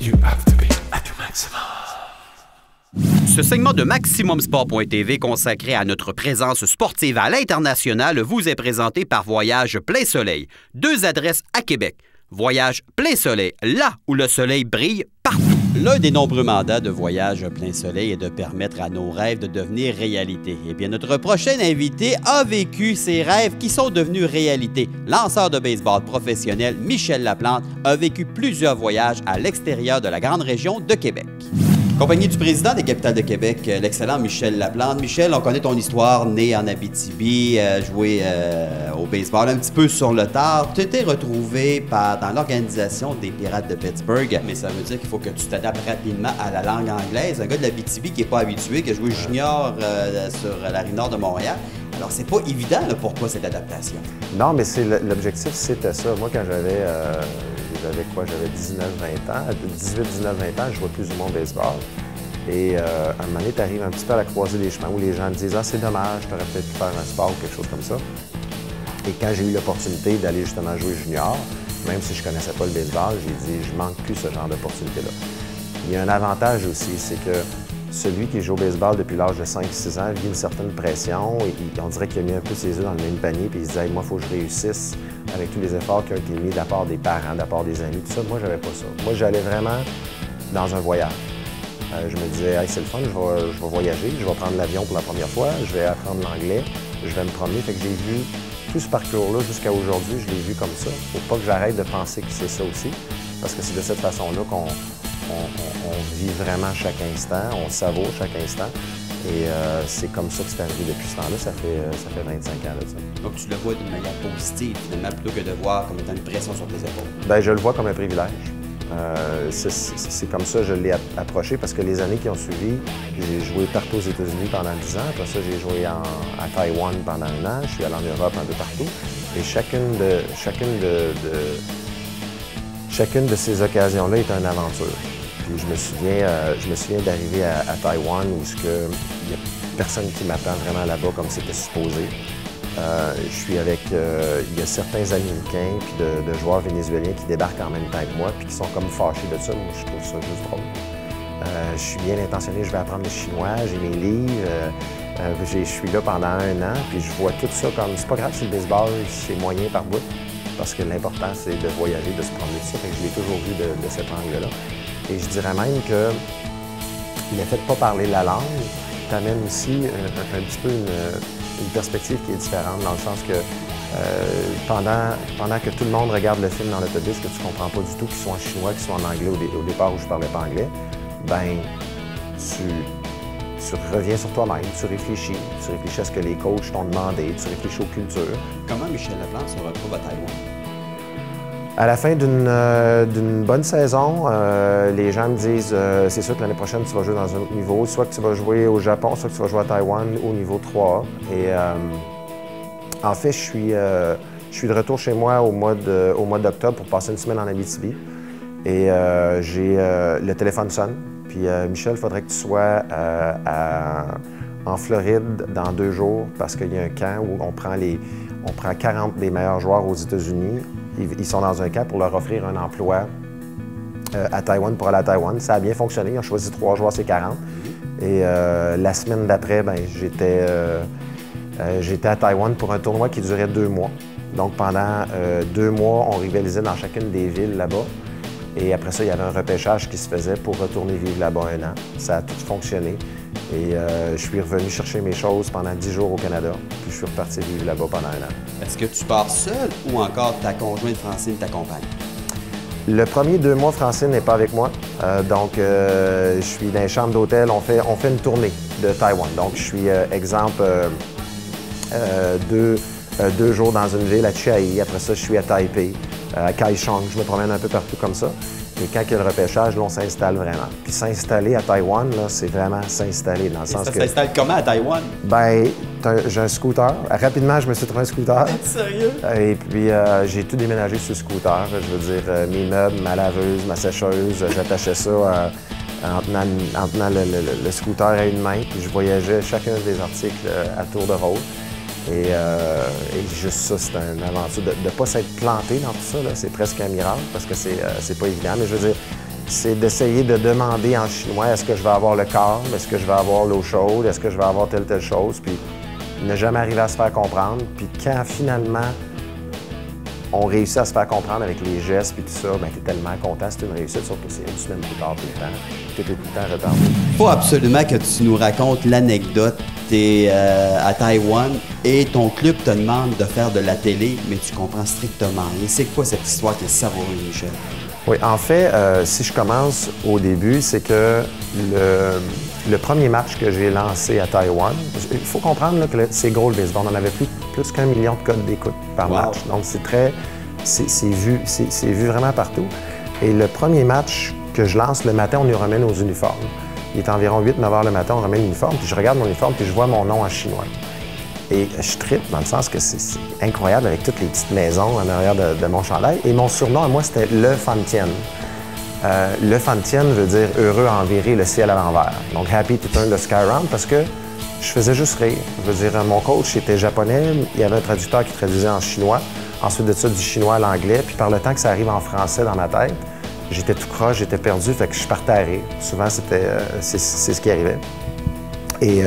You have to be at your maximum. Ce segment de MaximumSport.tv consacré à notre présence sportive à l'international vous est présenté par Voyage Plein Soleil. 2 adresses à Québec. Voyage Plein Soleil, là où le soleil brille partout. L'un des nombreux mandats de Voyage Plein Soleil est de permettre à nos rêves de devenir réalité. Eh bien, notre prochain invité a vécu ces rêves qui sont devenus réalité. Lanceur de baseball professionnel Michel Laplante a vécu plusieurs voyages à l'extérieur de la grande région de Québec. Compagnie du président des Capitales de Québec, l'excellent Michel Laplante. Michel, on connaît ton histoire, né en Abitibi, joué au baseball un petit peu sur le tard. Tu t'es retrouvé dans l'organisation des Pirates de Pittsburgh, mais ça veut dire qu'il faut que tu t'adaptes rapidement à la langue anglaise. Un gars de l'Abitibi qui n'est pas habitué, qui a joué junior sur la rive nord de Montréal. Alors, c'est pas évident, là, pourquoi cette adaptation? Non, mais l'objectif, c'était ça. Moi, quand j'avais 19-20 ans, 18-19-20 ans, je jouais plus ou moins au baseball. Et à un moment donné, tu arrives un petit peu à la croisée des chemins où les gens te disent « Ah, c'est dommage, tu aurais peut-être pu faire un sport ou quelque chose comme ça. » Et quand j'ai eu l'opportunité d'aller justement jouer junior, même si je ne connaissais pas le baseball, j'ai dit « Je manque plus ce genre d'opportunité-là. » Il y a un avantage aussi, c'est que celui qui joue au baseball depuis l'âge de 5-6 ans vit une certaine pression et on dirait qu'il a mis un peu ses œufs dans le même panier puis il se dit hey, « moi, il faut que je réussisse avec tous les efforts qui ont été mis de la part des parents, de la part des amis, tout ça. » Moi, j'avais pas ça. Moi, j'allais vraiment dans un voyage. Je me disais hey, « c'est le fun, je vais voyager, je vais prendre l'avion pour la première fois, je vais apprendre l'anglais, je vais me promener. » Fait que j'ai vu tout ce parcours-là jusqu'à aujourd'hui, je l'ai vu comme ça. Faut pas que j'arrête de penser que c'est ça aussi, parce que c'est de cette façon-là qu'on vit vraiment chaque instant, on savoure chaque instant. Et c'est comme ça que c'est arrivé depuis ce temps-là. Ça fait 25 ans. Là, ça. Donc, tu le vois d'une manière positive, finalement, plutôt que de voir comme étant une pression sur tes épaules. Bien, je le vois comme un privilège. C'est comme ça que je l'ai approché parce que les années qui ont suivi, j'ai joué partout aux États-Unis pendant 10 ans. Après ça, j'ai joué à Taïwan pendant 1 an. Je suis allé en Europe un peu partout. Et chacune de ces occasions-là est une aventure. Puis je me souviens d'arriver à Taïwan où il n'y a personne qui m'attend vraiment là-bas comme c'était supposé. Je suis avec, il y a certains Américains puis de joueurs vénézuéliens qui débarquent en même temps que moi puis qui sont comme fâchés de ça. Moi, je trouve ça juste drôle. Je suis bien intentionné, je vais apprendre le chinois, j'ai mes livres. Je suis là pendant 1 an puis je vois tout ça comme, c'est pas grave si le baseball, c'est moyen par bout. Parce que l'important, c'est de voyager, de se promener de ça. Fait que je l'ai toujours vu de cet angle-là. Et je dirais même que le fait de ne pas parler la langue t'amène aussi un petit peu une perspective qui est différente, dans le sens que pendant que tout le monde regarde le film dans l'autobus, que tu ne comprends pas du tout, qu'ils soient en chinois, qu'ils soient en anglais au départ où je ne parlais pas anglais, ben tu reviens sur toi-même, tu réfléchis à ce que les coachs t'ont demandé, tu réfléchis aux cultures. Comment Michel Laplante se retrouve à Taïwan? À la fin d'une bonne saison, les gens me disent c'est sûr que l'année prochaine, tu vas jouer dans un autre niveau, soit que tu vas jouer au Japon, soit que tu vas jouer à Taïwan au niveau 3A. Et en fait, je suis de retour chez moi au mois d'octobre pour passer 1 semaine en Abitibi. Et le téléphone sonne. Puis Michel, il faudrait que tu sois en Floride dans 2 jours parce qu'il y a un camp où on prend 40 des meilleurs joueurs aux États-Unis. Ils sont dans un camp pour leur offrir un emploi à Taïwan pour aller à Taïwan. Ça a bien fonctionné. Ils ont choisi 3 joueurs, c'est 40. Et la semaine d'après, ben, j'étais à Taïwan pour un tournoi qui durait 2 mois. Donc pendant 2 mois, on rivalisait dans chacune des villes là-bas. Et après ça, il y avait un repêchage qui se faisait pour retourner vivre là-bas 1 an. Ça a tout fonctionné. Et je suis revenu chercher mes choses pendant 10 jours au Canada. Puis je suis reparti vivre là-bas pendant 1 an. Est-ce que tu pars seul ou encore ta conjointe Francine t'accompagne? Le premier 2 mois, Francine n'est pas avec moi. Je suis dans les chambres d'hôtel. On fait une tournée de Taïwan. Donc, je suis, exemple, 2 jours dans une ville à Chiayi. Après ça, je suis à Taipei, à Kaohsiung. Je me promène un peu partout comme ça. Et quand il y a le repêchage, là, on s'installe vraiment. Puis s'installer à Taïwan, là, c'est vraiment s'installer dans le sens que... Ça s'installe comment à Taïwan? Bien, j'ai un scooter. Rapidement, je me suis trouvé un scooter. Sérieux? Et puis, j'ai tout déménagé sur le scooter. Je veux dire, mes meubles, ma laveuse, ma sécheuse, j'attachais ça en tenant le scooter à une main. Puis je voyageais chacun des articles à tour de rôle. Et juste ça, c'est une aventure. De ne pas s'être planté dans tout ça, c'est presque un miracle parce que c'est pas évident. Mais je veux dire, c'est d'essayer de demander en chinois, est-ce que je vais avoir le corps, est-ce que je vais avoir l'eau chaude, est-ce que je vais avoir telle chose, puis ne jamais arriver à se faire comprendre. Puis quand finalement on réussit à se faire comprendre avec les gestes puis tout ça, bien, t'es tellement content, c'est une réussite, sauf que c'est une semaine plus tard tout le temps. T'es tout le temps retardé. Il faut absolument que tu nous racontes l'anecdote. T'es à Taïwan et ton club te demande de faire de la télé, mais tu comprends strictement rien. C'est quoi cette histoire qui est savoureuse, Michel? Oui, en fait, si je commence au début, c'est que le premier match que j'ai lancé à Taïwan, il faut comprendre là, que c'est gros le baseball. On en avait plus qu'1 million de codes d'écoute par match. Donc, c'est vu vraiment partout. Et le premier match que je lance le matin, on nous ramène aux uniformes. Il est environ 8-9 heures le matin, on ramène l'uniforme, puis je regarde mon uniforme, puis je vois mon nom en chinois. Et je trippe dans le sens que c'est incroyable avec toutes les petites maisons en arrière de mon chandail. Et mon surnom à moi, c'était Le Fan Tien. Le Fan Tien veut dire « heureux à envirer le ciel à l'envers ». Donc « happy to turn the sky around » parce que je faisais juste rire. Je veux dire, mon coach était japonais, il y avait un traducteur qui traduisait en chinois. Ensuite de ça, du chinois à l'anglais. Puis par le temps que ça arrive en français dans ma tête, j'étais tout croche, j'étais perdu, fait que je partais à rire. Souvent, c'est ce qui arrivait. Et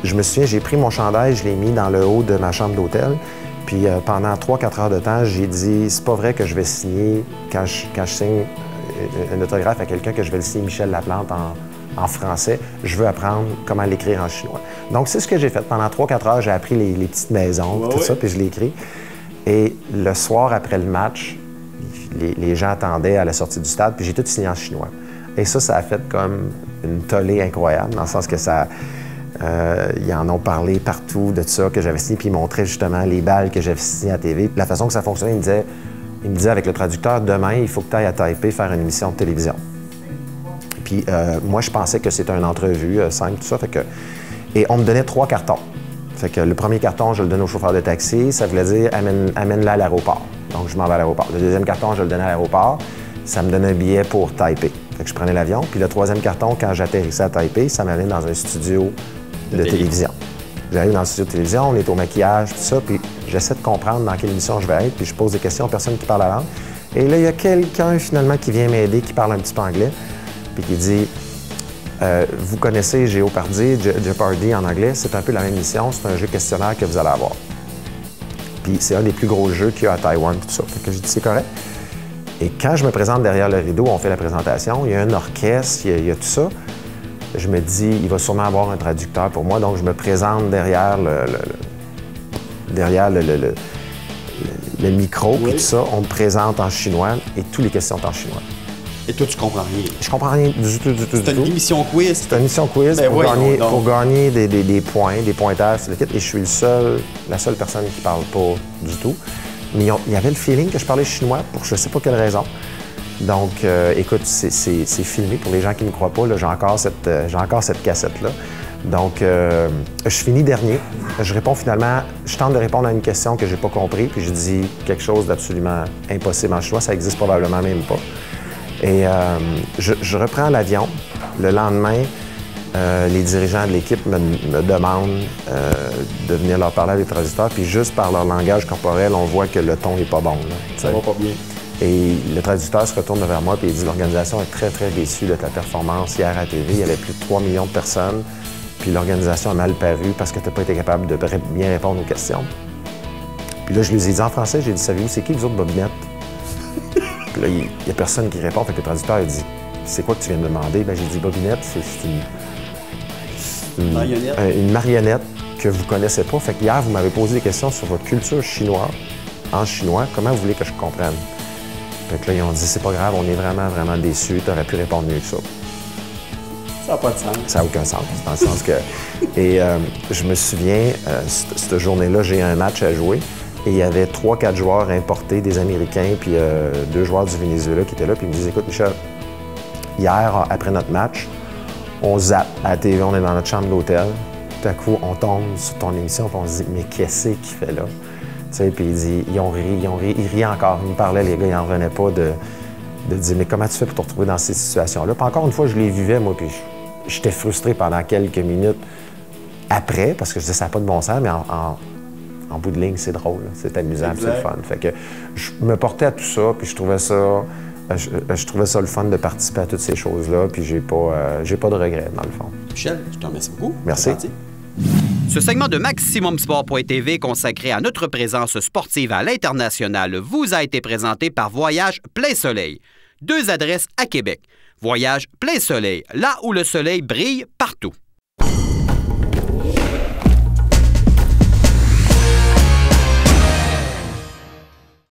je me souviens, j'ai pris mon chandail, je l'ai mis dans le haut de ma chambre d'hôtel. Puis pendant 3-4 heures de temps, j'ai dit, c'est pas vrai que je vais signer, quand je signe un autographe à quelqu'un, que je vais le signer Michel Laplante en français. Je veux apprendre comment l'écrire en chinois. Donc, c'est ce que j'ai fait. Pendant 3-4 heures, j'ai appris les petites maisons, tout ça, puis je l'ai écrit. Et le soir après le match, les gens attendaient à la sortie du stade, puis j'ai tout signé en chinois. Et ça a fait comme une tollée incroyable, dans le sens que ça... ils en ont parlé partout de ça que j'avais signé, puis ils montraient justement les balles que j'avais signées à TV. Puis la façon que ça fonctionnait, il me disait avec le traducteur, demain, il faut que tu ailles à Taipei faire une émission de télévision. Puis moi, je pensais que c'était une entrevue simple, tout ça. Fait que... Et on me donnait 3 cartons. Fait que le premier carton, je le donnais au chauffeur de taxi. Ça voulait dire amène-la à l'aéroport. Donc, je m'en vais à l'aéroport. Le deuxième carton, je le donnais à l'aéroport. Ça me donnait un billet pour Taipei. Fait que je prenais l'avion. Puis le troisième carton, quand j'atterrissais à Taipei, ça m'amenait dans un studio de télévision. J'arrive dans le studio de télévision, on est au maquillage, tout ça, puis j'essaie de comprendre dans quelle émission je vais être, puis je pose des questions aux personnes qui parlent la langue. Et là, il y a quelqu'un, finalement, qui vient m'aider, qui parle un petit peu anglais, puis qui dit vous connaissez Jeopardy, Jeopardy en anglais, c'est un peu la même émission, c'est un jeu questionnaire que vous allez avoir. Puis c'est un des plus gros jeux qu'il y a à Taïwan, tout ça. Fait que j'ai dit c'est correct. Et quand je me présente derrière le rideau, on fait la présentation, il y a un orchestre, il y a tout ça. Je me dis, il va sûrement avoir un traducteur pour moi, donc je me présente derrière le micro, puis tout ça. On me présente en chinois et toutes les questions sont en chinois. Et toi, tu comprends rien? Je comprends rien du tout. C'est une émission quiz? C'est une émission quiz pour gagner des points, des pointages sur le kit. Et je suis la seule personne qui parle pas du tout. Mais il y avait le feeling que je parlais chinois pour je sais pas quelle raison. Donc, écoute, c'est filmé. Pour les gens qui ne me croient pas, j'ai encore cette cassette-là. Donc, je finis dernier. Je réponds finalement, je tente de répondre à une question que j'ai pas compris, puis je dis quelque chose d'absolument impossible en chinois. Ça existe probablement même pas. Et je reprends l'avion. Le lendemain, les dirigeants de l'équipe me demandent de venir leur parler avec les traducteurs, puis juste par leur langage corporel, on voit que le ton n'est pas bon. Là, ça va pas bien. Et le traducteur se retourne vers moi et il dit « L'organisation est très, très déçue de ta performance hier à TV. Il y avait plus de 3 millions de personnes, puis l'organisation a mal paru parce que tu n'as pas été capable de bien répondre aux questions. » Puis là, je les ai dit en français, j'ai dit « Savez-vous, c'est qui les autres bobinettes? » Puis là, il n'y a personne qui répond. Fait que le traducteur, il dit « C'est quoi que tu viens de me demander? » Ben, j'ai dit « Bobinette, c'est une marionnette que vous ne connaissez pas. Fait que hier, vous m'avez posé des questions sur votre culture chinoise, en chinois. Comment vous voulez que je comprenne? » Fait que là, ils ont dit, c'est pas grave, on est vraiment, vraiment déçus, tu aurais pu répondre mieux que ça. Ça n'a pas de sens. Ça n'a aucun sens, dans le sens que... Et je me souviens, cette journée-là, j'ai un match à jouer et il y avait 3-4 joueurs importés, des Américains, puis 2 joueurs du Venezuela qui étaient là, puis ils me disaient, écoute, Michel, hier, après notre match, on zappe à la TV, on est dans notre chambre d'hôtel, tout à coup, on tombe sur ton émission, puis on se dit, mais qu'est-ce qu'il fait là? Puis il dit, ils ont ri, ils riaient encore. Ils me parlaient, les gars, ils n'en revenaient pas de dire, mais comment tu fais pour te retrouver dans ces situations-là? Puis encore une fois, je les vivais, moi, puis j'étais frustré pendant quelques minutes après, parce que je disais, ça n'a pas de bon sens, mais en bout de ligne, c'est drôle, c'est amusant, c'est le fun. Fait que je me portais à tout ça, puis je trouvais ça je trouvais ça le fun de participer à toutes ces choses-là, puis j'ai pas de regrets, dans le fond. Michel, je te remercie beaucoup. Merci. Ce segment de MaximumSport.tv consacré à notre présence sportive à l'international vous a été présenté par Voyage Plein Soleil. 2 adresses à Québec. Voyage Plein Soleil, là où le soleil brille partout.